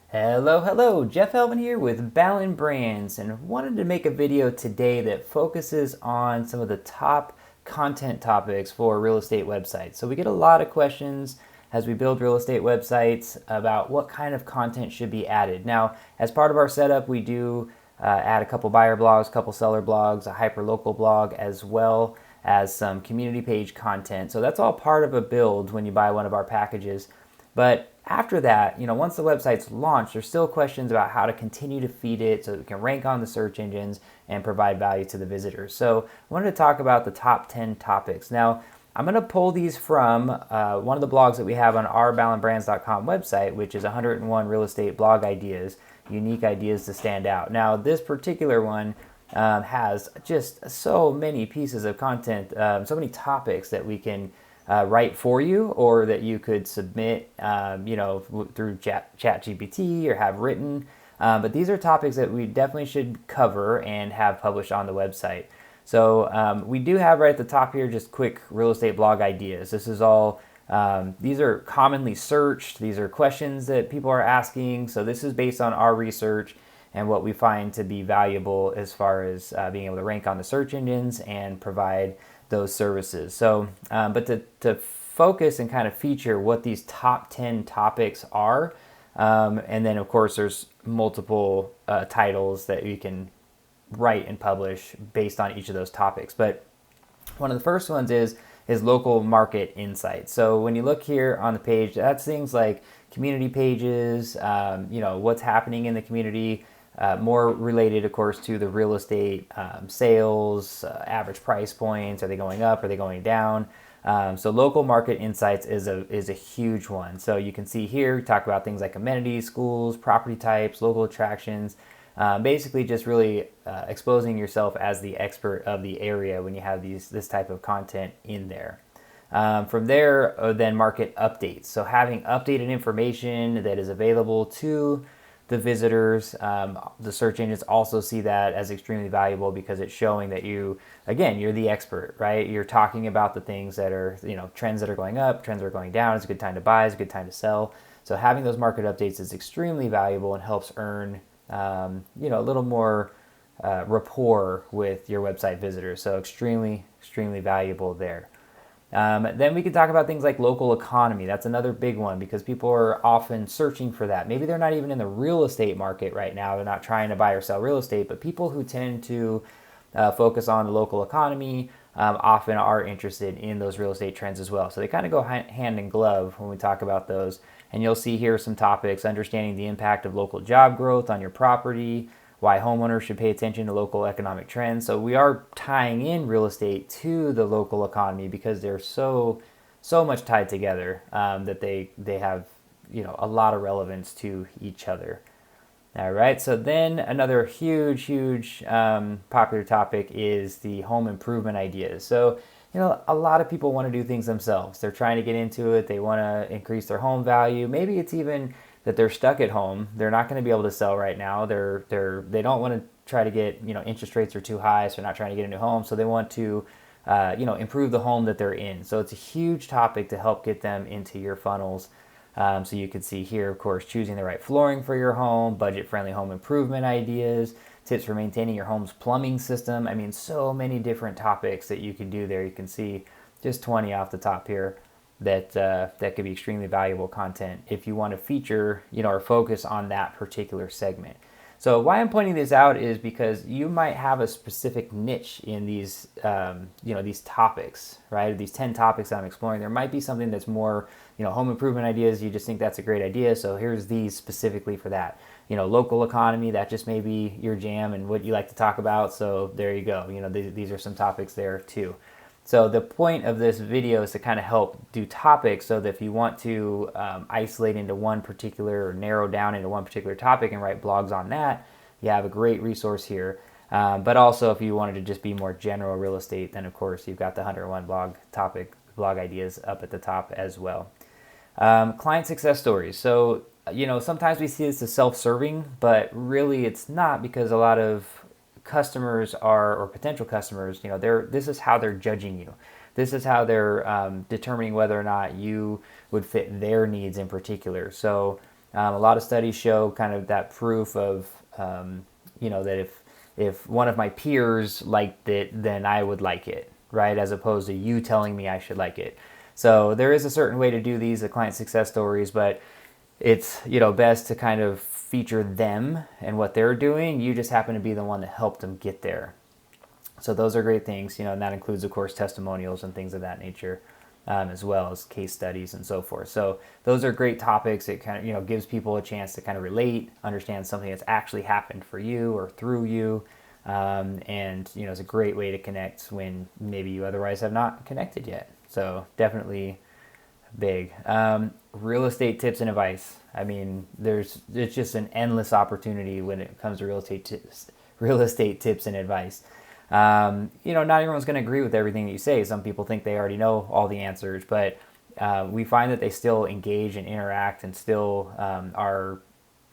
Hello, Jeff Helvin here with Ballen Brands, and wanted to make a video today that focuses on some of the top content topics for real estate websites. So we get a lot of questions as we build real estate websites about what kind of content should be added. Now, as part of our setup, we do add a couple buyer blogs, a couple seller blogs, a hyperlocal blog, as well as some community page content. So that's all part of a build when you buy one of our packages. But after that, once the website's launched, there's still questions about how to continue to feed it so that we can rank on the search engines and provide value to the visitors. So I wanted to talk about the top 10 topics. Now, I'm going to pull these from one of the blogs that we have on our ballenbrands.com website, which is 101 real estate blog ideas, unique ideas to stand out. Now, this particular one has just so many pieces of content, so many topics that we can write for you, or that you could submit, through ChatGPT or have written. But these are topics that we definitely should cover and have published on the website. So we do have right at the top here just quick real estate blog ideas. This is all, these are commonly searched. These are questions that people are asking. So this is based on our research and what we find to be valuable as far as being able to rank on the search engines and provide those services. So, but to focus and kind of feature what these top 10 topics are, and then of course there's multiple titles that you can write and publish based on each of those topics. But one of the first ones is local market insights. So when you look here on the page, that's things like community pages, what's happening in the community, more related, of course, to the real estate sales, average price points. Are they going up? Are they going down? So local market insights is a huge one. So you can see here, we talk about things like amenities, schools, property types, local attractions, basically just really exposing yourself as the expert of the area when you have this type of content in there. From there, then market updates. So having updated information that is available to the visitors. The search engines also see that as extremely valuable because it's showing that you're the expert, right? You're talking about the things that are, trends that are going up, trends that are going down. It's a good time to buy, it's a good time to sell. So having those market updates is extremely valuable and helps earn, a little more rapport with your website visitors. So extremely valuable there. Then we can talk about things like local economy. That's another big one because people are often searching for that. Maybe they're not even in the real estate market right now. They're not trying to buy or sell real estate, but people who tend to focus on the local economy often are interested in those real estate trends as well. So they kind of go hand in glove when we talk about those. And you'll see here some topics: understanding the impact of local job growth on your property, why homeowners should pay attention to local economic trends. So we are tying in real estate to the local economy because they're so much tied together that they have a lot of relevance to each other. All right, so then another huge popular topic is the home improvement ideas. So a lot of people want to do things themselves. They're trying to get into it. They want to increase their home value. Maybe it's even that they're stuck at home. They're not going to be able to sell right now. They don't want to try to get, interest rates are too high, so they're not trying to get a new home. So they want to, improve the home that they're in. So it's a huge topic to help get them into your funnels. So you can see here, of course, choosing the right flooring for your home, budget-friendly home improvement ideas, tips for maintaining your home's plumbing system. I mean, so many different topics that you can do there. You can see just 20 off the top here that could be extremely valuable content if you want to feature, or focus on that particular segment. So why I'm pointing this out is because you might have a specific niche in these, these topics, right? These 10 topics that I'm exploring. There might be something that's more, home improvement ideas. You just think that's a great idea. So here's these specifically for that. Local economy, that just may be your jam and what you like to talk about. So there you go. These are some topics there too. So the point of this video is to kind of help do topics so that if you want to isolate into one particular or narrow down into one particular topic and write blogs on that, you have a great resource here. But also if you wanted to just be more general real estate, then of course you've got the 101 blog ideas up at the top as well. Client success stories. So, sometimes we see this as self-serving, but really it's not, because a lot of customers or potential customers, this is how they're judging you. This is how they're determining whether or not you would fit their needs in particular. So A lot of studies show kind of that proof of, that if one of my peers liked it, then I would like it, right? As opposed to you telling me I should like it. So there is a certain way to do these, the client success stories, but it's, best to kind of feature them and what they're doing. You just happen to be the one that helped them get there. So those are great things, and that includes, of course, testimonials and things of that nature, as well as case studies and so forth. So those are great topics. It kind of, gives people a chance to kind of relate, understand something that's actually happened for you or through you. And, it's a great way to connect when maybe you otherwise have not connected yet. So definitely big. Real estate tips and advice. I mean, it's just an endless opportunity when it comes to real estate tips and advice. Not everyone's going to agree with everything that you say. Some people think they already know all the answers, but we find that they still engage and interact and still are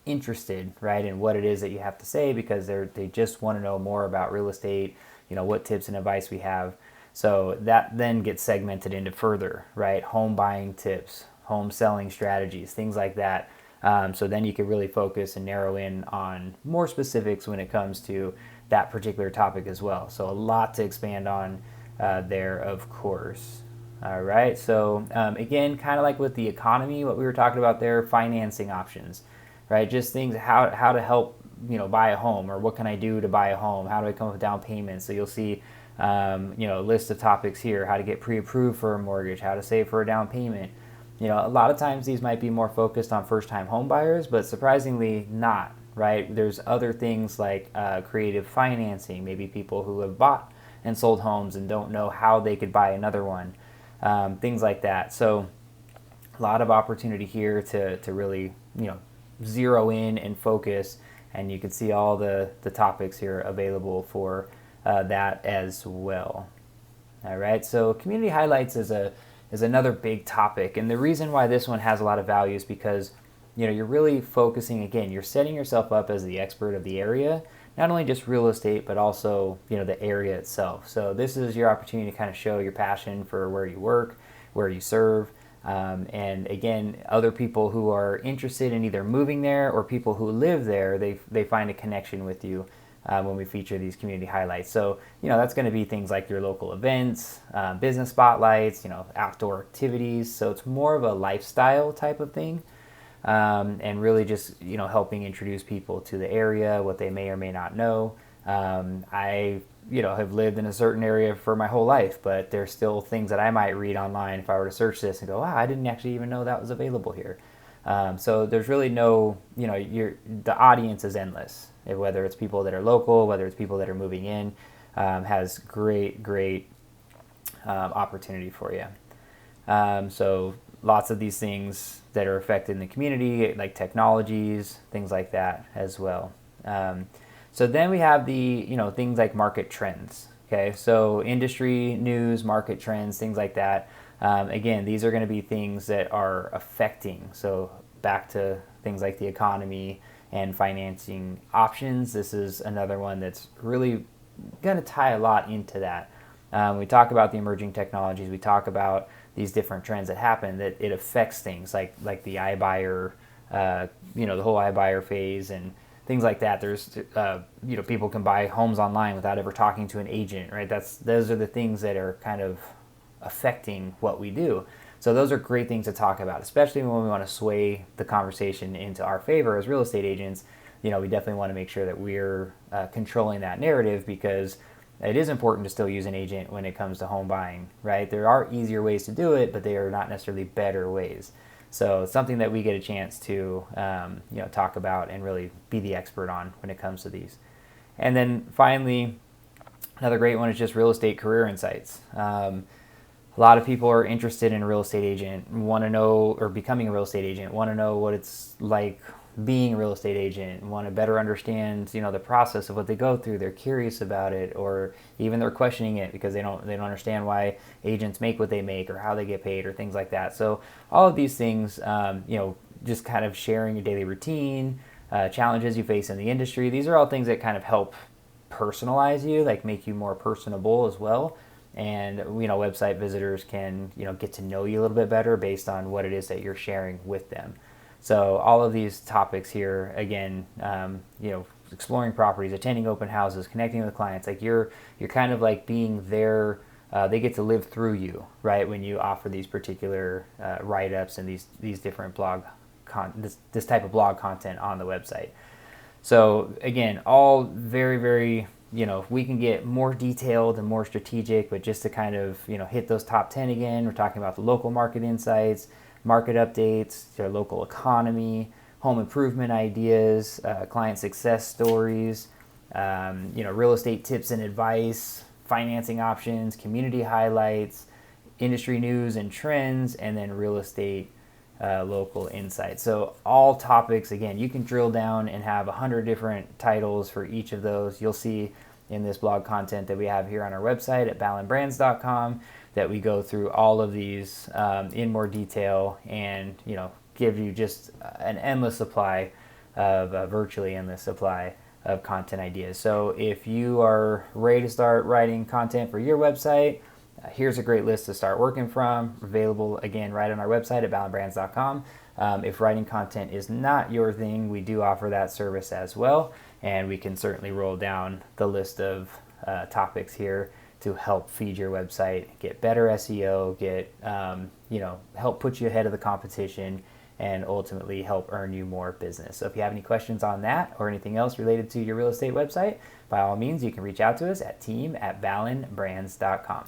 interested, right, in what it is that you have to say, because they just want to know more about real estate, what tips and advice we have. So that then gets segmented into further, right, home buying tips, home selling strategies, things like that. So then you can really focus and narrow in on more specifics when it comes to that particular topic as well. So a lot to expand on there, of course. All right. So again, kind of like with the economy, what we were talking about there, financing options, right? Just things, how to help, buy a home, or what can I do to buy a home? How do I come up with down payments? So you'll see, a list of topics here: how to get pre-approved for a mortgage, how to save for a down payment. A lot of times these might be more focused on first-time home buyers, but surprisingly not, right? There's other things like creative financing, maybe people who have bought and sold homes and don't know how they could buy another one, things like that. So a lot of opportunity here to really, zero in and focus, and you can see all the topics here available for that as well. All right, so community highlights is another big topic, and the reason why this one has a lot of value is because you're really focusing, again, you're setting yourself up as the expert of the area, not only just real estate, but also the area itself. So this is your opportunity to kind of show your passion for where you work, where you serve, and again, other people who are interested in either moving there or people who live there, they find a connection with you when we feature these community highlights. So, that's going to be things like your local events, business spotlights, outdoor activities. So it's more of a lifestyle type of thing, and really just, helping introduce people to the area, what they may or may not know. I have lived in a certain area for my whole life, but there's still things that I might read online if I were to search this and go, wow, I didn't actually even know that was available here. So there's really no, the audience is endless, whether it's people that are local, whether it's people that are moving in, has great opportunity for you. So lots of these things that are affecting the community, like technologies, things like that as well. So then we have the, things like market trends. Okay, so industry news, market trends, things like that. Again, these are going to be things that are affecting. So back to things like the economy and financing options. This is another one that's really going to tie a lot into that. We talk about the emerging technologies. We talk about these different trends that happen, that it affects things like the iBuyer, the whole iBuyer phase and things like that. There's, people can buy homes online without ever talking to an agent, right? Those are the things that are kind of affecting what we do. So those are great things to talk about, especially when we want to sway the conversation into our favor as real estate agents. We definitely want to make sure that we're controlling that narrative, because it is important to still use an agent when it comes to home buying, right? There are easier ways to do it, but they are not necessarily better ways. So it's something that we get a chance to talk about and really be the expert on when it comes to these. And then finally, another great one is just real estate career insights. A lot of people are interested in a real estate agent, want to know, or becoming a real estate agent, want to know what it's like being a real estate agent, want to better understand, the process of what they go through. They're curious about it, or even they're questioning it because they don't understand why agents make what they make or how they get paid or things like that. So all of these things, just kind of sharing your daily routine, challenges you face in the industry. These are all things that kind of help personalize you, like make you more personable as well. And, website visitors can, get to know you a little bit better based on what it is that you're sharing with them. So all of these topics here, again, exploring properties, attending open houses, connecting with clients, like you're kind of like being there. They get to live through you, right? When you offer these particular write-ups and these different this type of blog content on the website. So again, all very, very, we can get more detailed and more strategic, but just to kind of, hit those top 10 again, we're talking about the local market insights, market updates, their local economy, home improvement ideas, client success stories, real estate tips and advice, financing options, community highlights, industry news and trends, and then real estate local insights. So all topics, again, you can drill down and have 100 different titles for each of those. You'll see in this blog content that we have here on our website at ballenbrands.com that we go through all of these in more detail and, give you just an endless supply of virtually endless supply of content ideas. So if you are ready to start writing content for your website, here's a great list to start working from, available again right on our website at ballenbrands.com. If writing content is not your thing, we do offer that service as well, and we can certainly roll down the list of topics here to help feed your website, get better SEO, get help put you ahead of the competition, and ultimately help earn you more business. So if you have any questions on that or anything else related to your real estate website, by all means, you can reach out to us at team@ballenbrands.com.